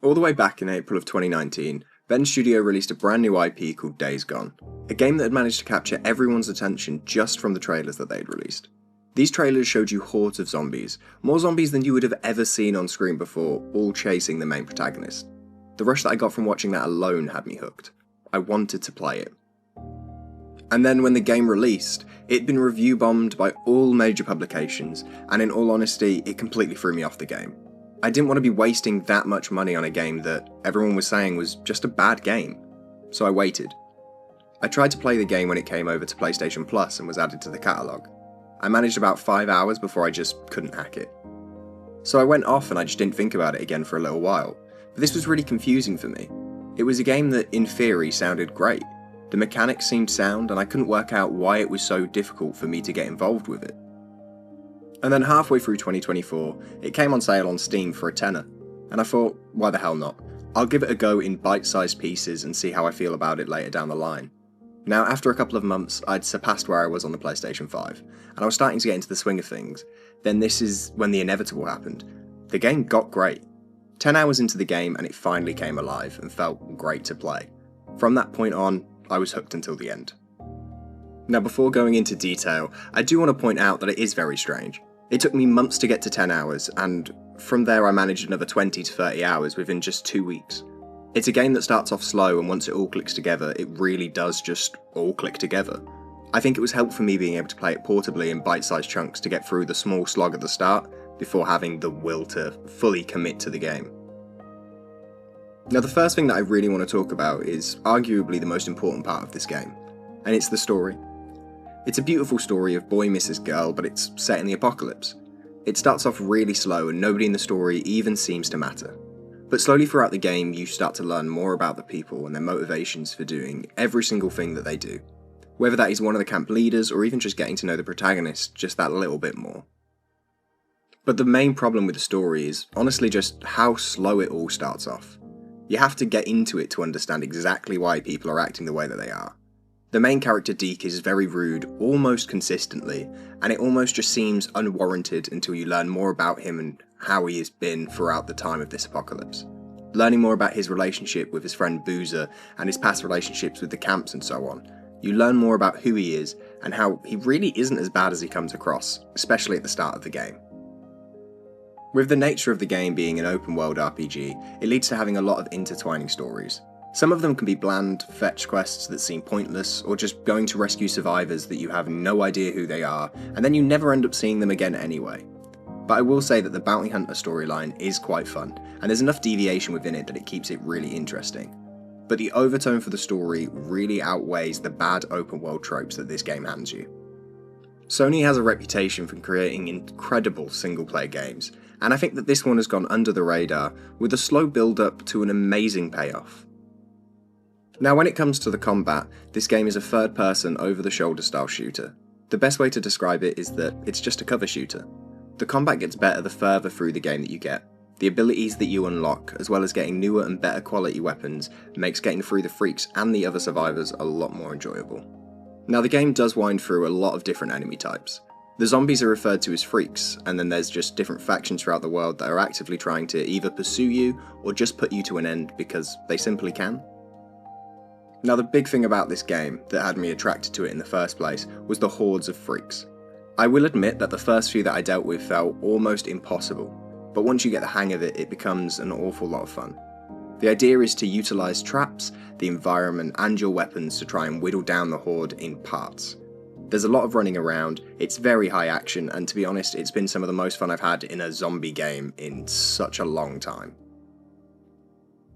All the way back in April of 2019, Ben's studio released a brand new IP called Days Gone, a game that had managed to capture everyone's attention just from the trailers that they'd released. These trailers showed you hordes of zombies, more zombies than you would have ever seen on screen before, all chasing the main protagonist. The rush that I got from watching that alone had me hooked. I wanted to play it. And then when the game released, it'd been review bombed by all major publications, and in all honesty, it completely threw me off the game. I didn't want to be wasting that much money on a game that everyone was saying was just a bad game, so I waited. I tried to play the game when it came over to PlayStation Plus and was added to the catalogue. I managed about 5 hours before I just couldn't hack it. So I went off and I just didn't think about it again for a little while, but this was really confusing for me. It was a game that in theory sounded great. The mechanics seemed sound and I couldn't work out why it was so difficult for me to get involved with it. And then halfway through 2024, it came on sale on Steam for $10, and I thought, why the hell not? I'll give it a go in bite-sized pieces and see how I feel about it later down the line. Now, after a couple of months, I'd surpassed where I was on the PlayStation 5, and I was starting to get into the swing of things. Then this is when the inevitable happened. The game got great. 10 hours into the game and it finally came alive and felt great to play. From that point on, I was hooked until the end. Now before going into detail, I do want to point out that it is very strange. It took me months to get to 10 hours, and from there I managed another 20 to 30 hours within just 2 weeks. It's a game that starts off slow, and once it all clicks together, it really does just all click together. I think it was helpful for me being able to play it portably in bite-sized chunks to get through the small slog at the start, before having the will to fully commit to the game. Now the first thing that I really want to talk about is arguably the most important part of this game, and it's the story. It's a beautiful story of boy misses girl, but it's set in the apocalypse. It starts off really slow and nobody in the story even seems to matter. But slowly throughout the game you start to learn more about the people and their motivations for doing every single thing that they do. Whether that is one of the camp leaders or even just getting to know the protagonist just that little bit more. But the main problem with the story is honestly just how slow it all starts off. You have to get into it to understand exactly why people are acting the way that they are. The main character Deke is very rude almost consistently, and it almost just seems unwarranted until you learn more about him and how he has been throughout the time of this apocalypse. Learning more about his relationship with his friend Boozer and his past relationships with the camps and so on, you learn more about who he is and how he really isn't as bad as he comes across, especially at the start of the game. With the nature of the game being an open world RPG, it leads to having a lot of intertwining stories. Some of them can be bland fetch quests that seem pointless, or just going to rescue survivors that you have no idea who they are, and then you never end up seeing them again anyway. But I will say that the Bounty Hunter storyline is quite fun, and there's enough deviation within it that it keeps it really interesting. But the overtone for the story really outweighs the bad open world tropes that this game hands you. Sony has a reputation for creating incredible single player games, and I think that this one has gone under the radar with a slow build up to an amazing payoff. Now when it comes to the combat, this game is a third person over the shoulder style shooter. The best way to describe it is that it's just a cover shooter. The combat gets better the further through the game that you get. The abilities that you unlock, as well as getting newer and better quality weapons, makes getting through the freaks and the other survivors a lot more enjoyable. Now the game does wind through a lot of different enemy types. The zombies are referred to as freaks, and then there's just different factions throughout the world that are actively trying to either pursue you or just put you to an end because they simply can. Now the big thing about this game that had me attracted to it in the first place was the hordes of freaks. I will admit that the first few that I dealt with felt almost impossible, but once you get the hang of it, it becomes an awful lot of fun. The idea is to utilise traps, the environment and your weapons to try and whittle down the horde in parts. There's a lot of running around, it's very high action, and to be honest, it's been some of the most fun I've had in a zombie game in such a long time.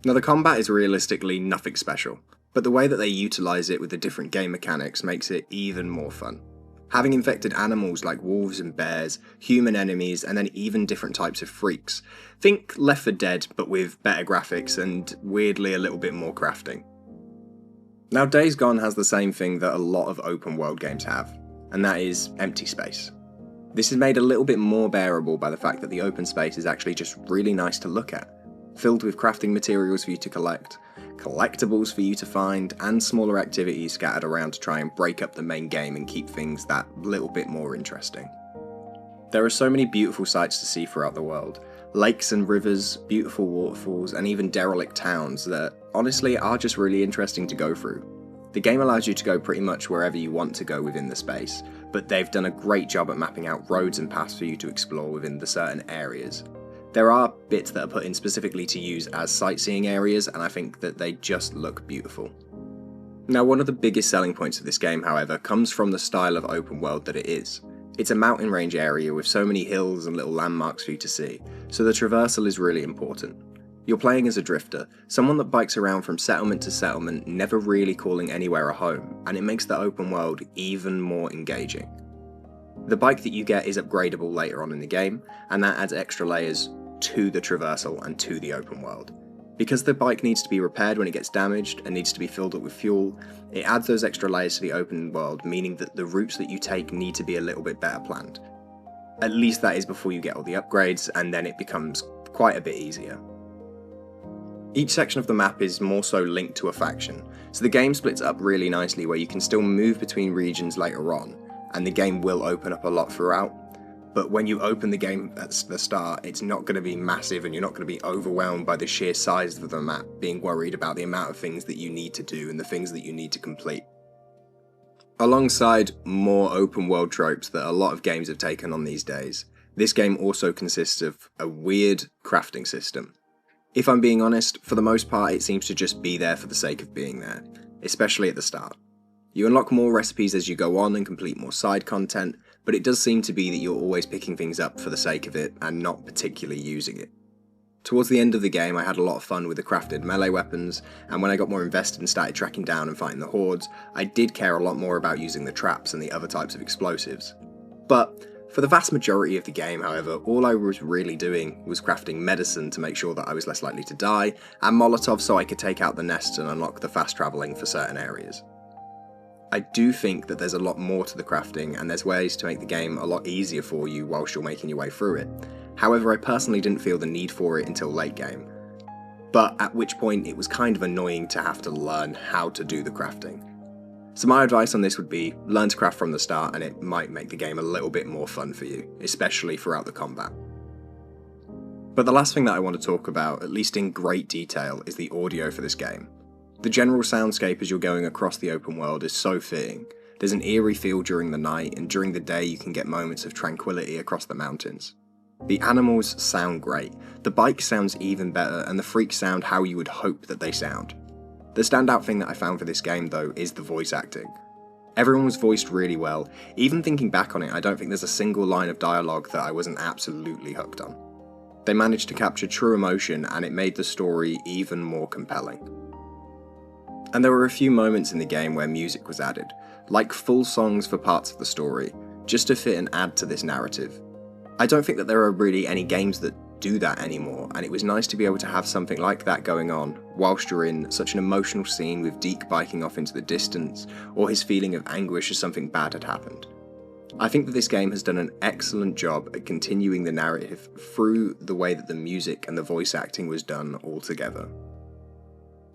Now the combat is realistically nothing special, but the way that they utilise it with the different game mechanics makes it even more fun. Having infected animals like wolves and bears, human enemies, and then even different types of freaks. Think Left 4 Dead, but with better graphics and weirdly a little bit more crafting. Now Days Gone has the same thing that a lot of open world games have, and that is empty space. This is made a little bit more bearable by the fact that the open space is actually just really nice to look at, filled with crafting materials for you to collect, collectibles for you to find, and smaller activities scattered around to try and break up the main game and keep things that little bit more interesting. There are so many beautiful sights to see throughout the world, Lakes and rivers, beautiful waterfalls, and even derelict towns that honestly are just really interesting to go through. The game allows you to go pretty much wherever you want to go within the space, but they've done a great job at mapping out roads and paths for you to explore within the certain areas. There are bits that are put in specifically to use as sightseeing areas, and I think that they just look beautiful. Now, one of the biggest selling points of this game, however, comes from the style of open world that it is. It's a mountain range area with so many hills and little landmarks for you to see, so the traversal is really important. You're playing as a drifter, someone that bikes around from settlement to settlement, never really calling anywhere a home, and it makes the open world even more engaging. The bike that you get is upgradable later on in the game, and that adds extra layers to the traversal and to the open world. Because the bike needs to be repaired when it gets damaged and needs to be filled up with fuel, it adds those extra layers to the open world, meaning that the routes that you take need to be a little bit better planned. At least that is before you get all the upgrades, and then it becomes quite a bit easier. Each section of the map is more so linked to a faction, so the game splits up really nicely where you can still move between regions later on, and the game will open up a lot throughout. But when you open the game at the start, it's not going to be massive and you're not going to be overwhelmed by the sheer size of the map, being worried about the amount of things that you need to do and the things that you need to complete. Alongside more open world tropes that a lot of games have taken on these days, this game also consists of a weird crafting system. If I'm being honest, for the most part it seems to just be there for the sake of being there, especially at the start. You unlock more recipes as you go on and complete more side content, but it does seem to be that you're always picking things up for the sake of it and not particularly using it. Towards the end of the game I had a lot of fun with the crafted melee weapons, and when I got more invested and started tracking down and fighting the hordes, I did care a lot more about using the traps and the other types of explosives. But for the vast majority of the game, however, all I was really doing was crafting medicine to make sure that I was less likely to die, and Molotov so I could take out the nests and unlock the fast travelling for certain areas. I do think that there's a lot more to the crafting, and there's ways to make the game a lot easier for you whilst you're making your way through it. However, I personally didn't feel the need for it until late game, but at which point it was kind of annoying to have to learn how to do the crafting. So my advice on this would be, learn to craft from the start and it might make the game a little bit more fun for you, especially throughout the combat. But the last thing that I want to talk about, at least in great detail, is the audio for this game. The general soundscape as you're going across the open world is so fitting. There's an eerie feel during the night, and during the day you can get moments of tranquility across the mountains. The animals sound great, the bike sounds even better, and the freaks sound how you would hope that they sound. The standout thing that I found for this game though is the voice acting. Everyone was voiced really well. Even thinking back on it, I don't think there's a single line of dialogue that I wasn't absolutely hooked on. They managed to capture true emotion, and it made the story even more compelling. And there were a few moments in the game where music was added, like full songs for parts of the story, just to fit and add to this narrative. I don't think that there are really any games that do that anymore, and it was nice to be able to have something like that going on whilst you're in such an emotional scene with Deke biking off into the distance, or his feeling of anguish as something bad had happened. I think that this game has done an excellent job at continuing the narrative through the way that the music and the voice acting was done all together.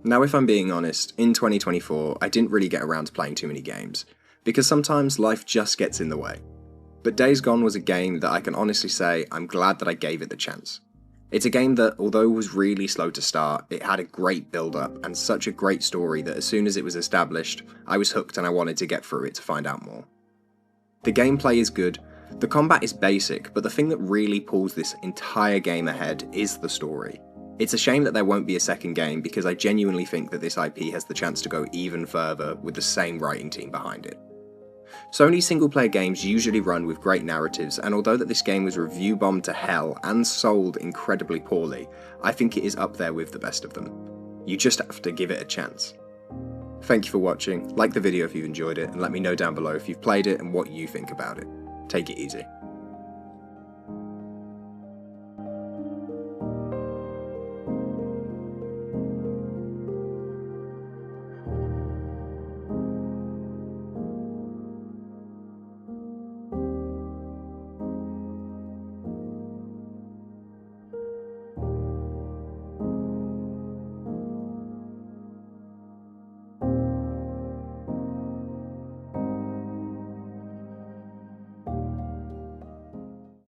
Now, if I'm being honest, in 2024 I didn't really get around to playing too many games, because sometimes life just gets in the way. But Days Gone was a game that I can honestly say I'm glad that I gave it the chance. It's a game that, although it was really slow to start, it had a great build-up and such a great story that as soon as it was established, I was hooked and I wanted to get through it to find out more. The gameplay is good, the combat is basic, but the thing that really pulls this entire game ahead is the story. It's a shame that there won't be a second game, because I genuinely think that this IP has the chance to go even further with the same writing team behind it. Sony single-player games usually run with great narratives, and although that this game was review bombed to hell and sold incredibly poorly, I think it is up there with the best of them. You just have to give it a chance. Thank you for watching, like the video if you enjoyed it, and let me know down below if you've played it and what you think about it. Take it easy.